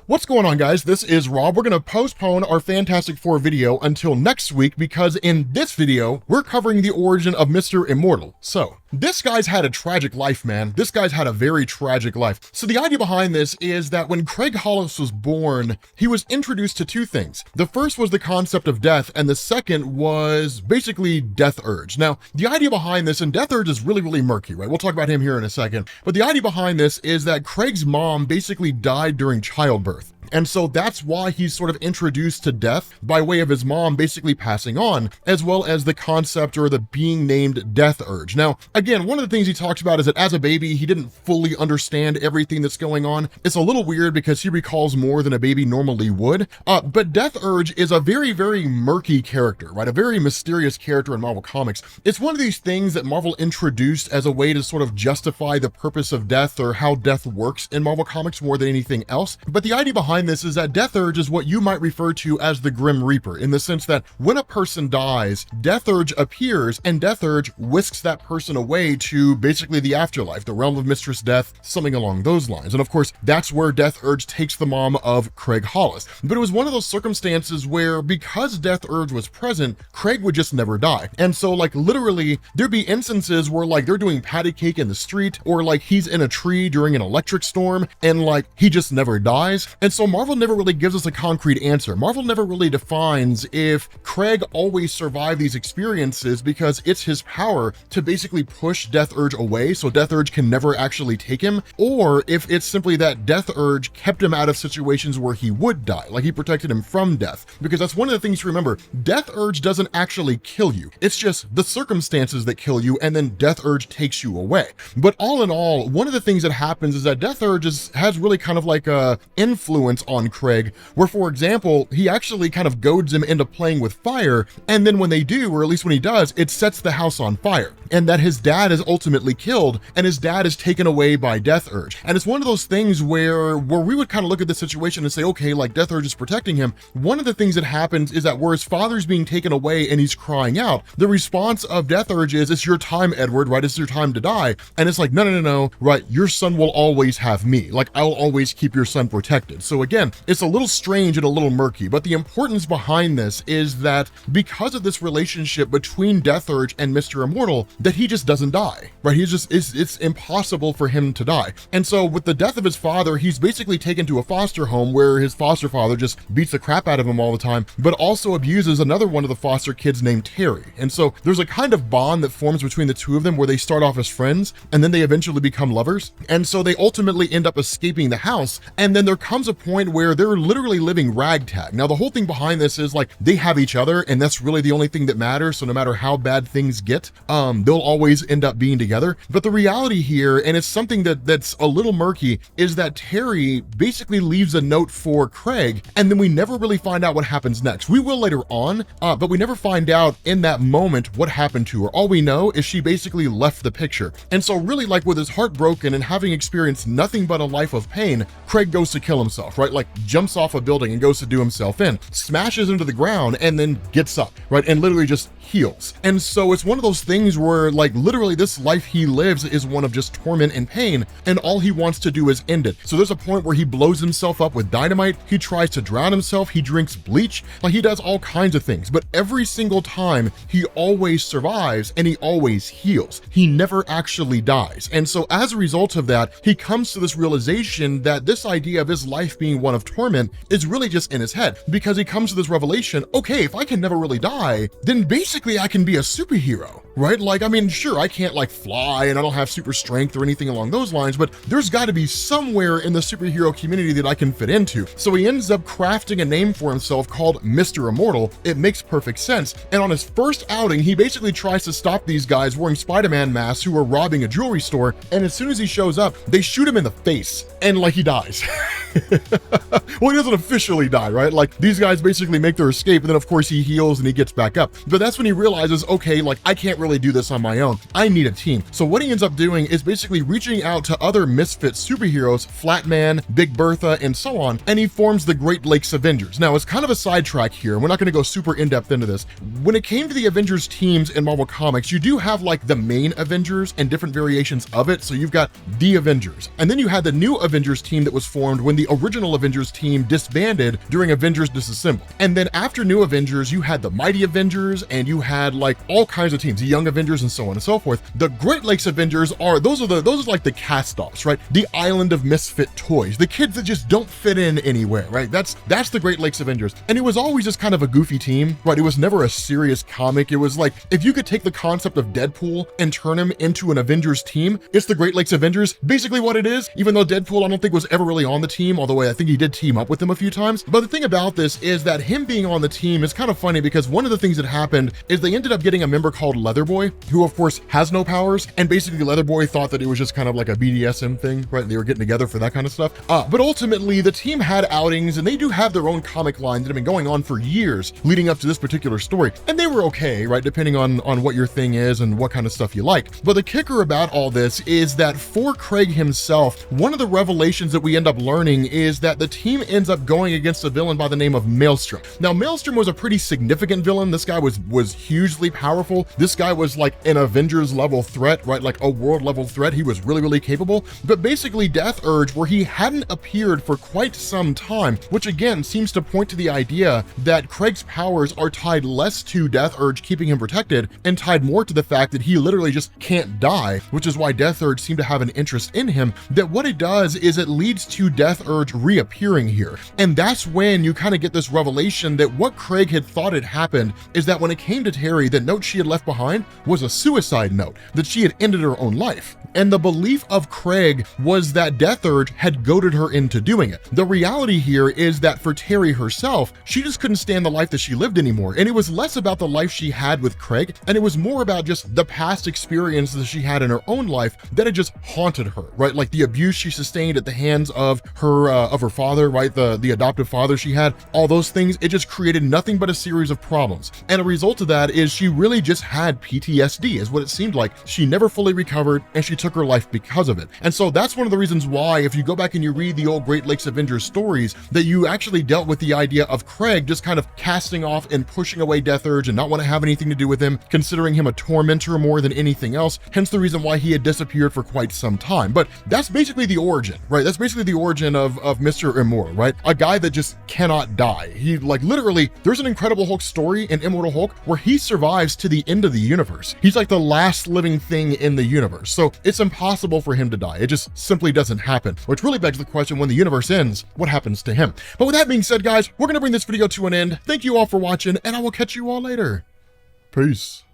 What's going on, guys? This is Rob. We're going to postpone our Fantastic Four video until next week because in this video, we're covering the origin of Mr. Immortal. So, this guy's had a tragic life, man. This guy's had a very tragic life. So the idea behind this is that when Craig Hollis was born, he was introduced to two things. The first was the concept of death, and the second was basically death urge. Now, the idea behind this, and death urge is really, really murky, right? We'll talk about him here in a second. But the idea behind this is that Craig's mom basically died during childbirth. And so that's why he's sort of introduced to death by way of his mom basically passing on, as well as the concept or the being named death urge. Now, again, one of the things he talks about is that as a baby, he didn't fully understand everything that's going on. It's a little weird because he recalls more than a baby normally would. But death urge is a very, very murky character, right? A very mysterious character in Marvel Comics. It's one of these things that Marvel introduced as a way to sort of justify the purpose of death or how death works in Marvel Comics more than anything else. But the idea behind this is that death urge is what you might refer to as the Grim Reaper, in the sense that when a person dies, death urge appears and death urge whisks that person away to basically the afterlife, the realm of Mistress Death, something along those lines. And of course, that's where death urge takes the mom of Craig Hollis. But it was one of those circumstances where because death urge was present, Craig would just never die. And so like literally there'd be instances where like they're doing patty cake in the street, or like he's in a tree during an electric storm and like he just never dies. And so Marvel never really gives us a concrete answer. Marvel never really defines if Craig always survived these experiences because it's his power to basically push death urge away so death urge can never actually take him, or if it's simply that death urge kept him out of situations where he would die, like he protected him from death. Because that's one of the things to remember, death urge doesn't actually kill you. It's just the circumstances that kill you, and then death urge takes you away. But all in all, one of the things that happens is that death urge has really kind of like a influence on Craig, where for example, he actually kind of goads him into playing with fire, and then when they do, or at least when he does, it sets the house on fire, and that his dad is ultimately killed, and his dad is taken away by death urge. And it's one of those things where we would kind of look at the situation and say, okay, like death urge is protecting him. One of the things that happens is that where his father's being taken away and he's crying out, the response of death urge is, it's your time, Edward, right? It's your time to die. And it's like, no, right? Your son will always have me. Like, I'll always keep your son protected. So again, it's a little strange and a little murky, but the importance behind this is that because of this relationship between death urge and Mr. Immortal, that he just doesn't die, right? It's impossible for him to die. And so with the death of his father, he's basically taken to a foster home where his foster father just beats the crap out of him all the time, but also abuses another one of the foster kids named Terry. And so there's a kind of bond that forms between the two of them where they start off as friends and then they eventually become lovers. And so they ultimately end up escaping the house. And then there comes a point where they're literally living ragtag. Now, the whole thing behind this is like they have each other, and that's really the only thing that matters. So no matter how bad things get, they'll always end up being together. But the reality here, and it's something that's a little murky, is that Terry basically leaves a note for Craig, and then we never really find out what happens next. We will later on, but we never find out in that moment what happened to her. All we know is she basically left the picture. And so really, like with his heart broken and having experienced nothing but a life of pain, Craig goes to kill himself, right? Like jumps off a building and goes to do himself in, smashes into the ground, and then gets up, right? And literally just heals. And so it's one of those things where like literally this life he lives is one of just torment and pain, and all he wants to do is end it. So there's a point where he blows himself up with dynamite, he tries to drown himself, he drinks bleach, like he does all kinds of things, but every single time he always survives and he always heals. He never actually dies. And so as a result of that, he comes to this realization that this idea of his life being one of torment is really just in his head, because he comes to this revelation, okay, if I can never really die, then basically I can be a superhero, right? Like, I mean, sure, I can't like fly and I don't have super strength or anything along those lines, but there's got to be somewhere in the superhero community that I can fit into. So he ends up crafting a name for himself called Mr. Immortal. It makes perfect sense. And on his first outing, he basically tries to stop these guys wearing Spider-Man masks who are robbing a jewelry store. And as soon as he shows up, they shoot him in the face and like he dies. Well, he doesn't officially die, right? Like these guys basically make their escape, and then of course he heals and he gets back up. But that's when he realizes, okay, like I can't really do this on my own. I need a team. So what he ends up doing is basically reaching out to other misfit superheroes, Flatman, Big Bertha, and so on, and he forms the Great Lakes Avengers. Now, it's kind of a sidetrack here. We're not going to go super in-depth into this. When it came to the Avengers teams in Marvel Comics, you do have like the main Avengers and different variations of it. So you've got the Avengers, and then you had the new Avengers team that was formed when the original Avengers team team disbanded during Avengers Disassembled. And then after New Avengers, you had the Mighty Avengers, and you had like all kinds of teams, the Young Avengers and so on and so forth. The Great Lakes Avengers are, those are like the cast-offs, right? The island of misfit toys, the kids that just don't fit in anywhere, right? That's the Great Lakes Avengers. And it was always just kind of a goofy team, right? It was never a serious comic. It was like, if you could take the concept of Deadpool and turn him into an Avengers team, it's the Great Lakes Avengers, basically what it is, even though Deadpool I don't think was ever really on the team, although I think he did team up with them a few times. But the thing about this is that him being on the team is kind of funny, because one of the things that happened is they ended up getting a member called Leatherboy, who of course has no powers, and basically Leatherboy thought that it was just kind of like a BDSM thing, right? They were getting together for that kind of stuff. But ultimately the team had outings, and they do have their own comic lines that have been going on for years leading up to this particular story, and they were okay, right? Depending on what your thing is and what kind of stuff you like. But the kicker about all this is that for Craig himself, one of the revelations that we end up learning is that the team ends up going against a villain by the name of Maelstrom. Now, Maelstrom was a pretty significant villain. This guy was hugely powerful. This guy was like an Avengers level threat, right? Like a world level threat. He was really capable. But basically Death Urge, where he hadn't appeared for quite some time, which again seems to point to the idea that Craig's powers are tied less to Death Urge keeping him protected and tied more to the fact that he literally just can't die, which is why Death Urge seemed to have an interest in him. That what it does is it leads to Death Urge reappearing here. And that's when you kind of get this revelation that what Craig had thought had happened is that when it came to Terry, the note she had left behind was a suicide note, that she had ended her own life. And the belief of Craig was that Death Urge had goaded her into doing it. The reality here is that for Terry herself, she just couldn't stand the life that she lived anymore. And it was less about the life she had with Craig, and it was more about just the past experiences that she had in her own life that had just haunted her, right? Like the abuse she sustained at the hands of her father, right? The adoptive father she had, all those things, it just created nothing but a series of problems. And a result of that is she really just had PTSD, is what it seemed like. She never fully recovered, and she took her life because of it. And so that's one of the reasons why, if you go back and you read the old Great Lakes Avengers stories, that you actually dealt with the idea of Craig just kind of casting off and pushing away Death Urge and not want to have anything to do with him, considering him a tormentor more than anything else, hence the reason why he had disappeared for quite some time. But that's basically the origin, right? That's basically the origin of Mr. Immortal, right? A guy that just cannot die. He, like, literally, there's an Incredible Hulk story in Immortal Hulk where he survives to the end of the universe. He's like the last living thing in the universe. So it's impossible for him to die. It just simply doesn't happen, which really begs the question, when the universe ends, what happens to him? But with that being said, guys, we're going to bring this video to an end. Thank you all for watching, and I will catch you all later. Peace.